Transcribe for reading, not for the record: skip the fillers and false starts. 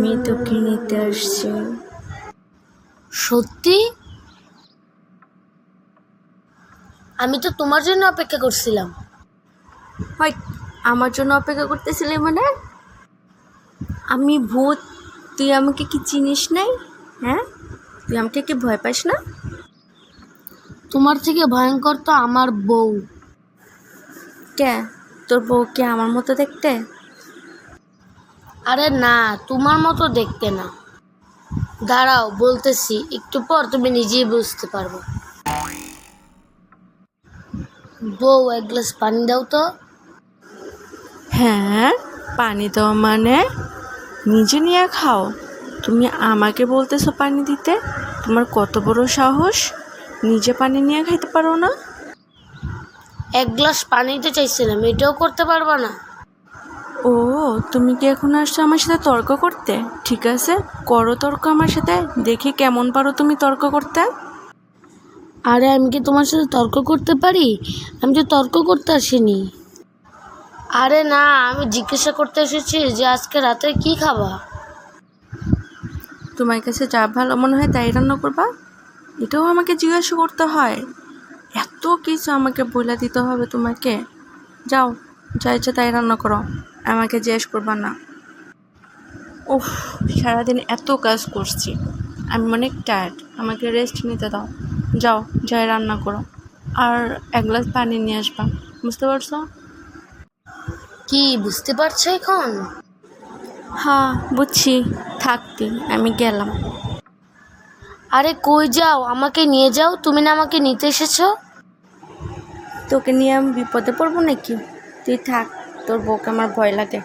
আমি তোকে নিতে আসছি। সত্যি? আমি তো তোমার জন্য অপেক্ষা করছিলাম। হয় আমার জন্য অপেক্ষা করতেছিলি মানে? আমি ভূত, তুই আমাকে কি চিনিস নাই? হ্যাঁ, তুই আমাকে কি ভয় পাস না? তোমার থেকে ভয়ঙ্কর তো আমার বউ। কে, তোর বউকে আমার মতো দেখতে? আরে না, তোমার মতো দেখতে না। দাঁড়াও বলতেছি, একটু পর তুমি নিজেই বুঝতে পারবে। বউ, এক গ্লাস পানি দাও তো। হ্যাঁ, পানি দাও মানে নিজে নিয়ে খাও? তুমি আমাকে বলতেছো পানি দিতে? তোমার কত বড় সাহস, নিজে পানি নিয়ে খাইতে পারো না? এক গ্লাস পানি দিতে চাইছিলাম, এটাও করতে পারবা না? ও, তুমি কি এখন আসছো আমার সাথে তর্ক করতে? ঠিক আছে, করো তর্ক আমার সাথে, দেখি কেমন পারো তুমি তর্ক করতে। আরে আমি কি তোমার সাথে তর্ক করতে পারি? আমি তো তর্ক করতে আসিনি। আরে না, আমি জিজ্ঞাসা করতে এসেছি যে আজকে রাতে কি খাবা। তোমার কাছে যা ভালো মনে হয় তাই রান্না করবা? এটাও আমাকে জিজ্ঞাসা করতে হয়? এত কিছু আমাকে বলে দিতে হবে তোমাকে? যাও, যা ইচ্ছা তাই রান্না করো, আমাকে জিজ্ঞেস করবা না। উফ, সারাদিন এত কাজ করছি, আমি অনেক টায়ার্ড, আমাকে রেস্ট নিতে দাও। যাও, যাই রান্না করো, আর এক গ্লাস পানি নিয়ে আসবা, বুঝতে পারছো? কি বুঝতে পারছো এখন? হ্যাঁ বুঝছি, থাকতি, আমি গেলাম। আরে কই যাও? আমাকে নিয়ে যাও, তুমি না আমাকে নিতে এসেছো। তোকে নিয়ে আমি বিপদে পড়বো নাকি? তুই থাক, তোর বউকে আমার ভয় লাগে।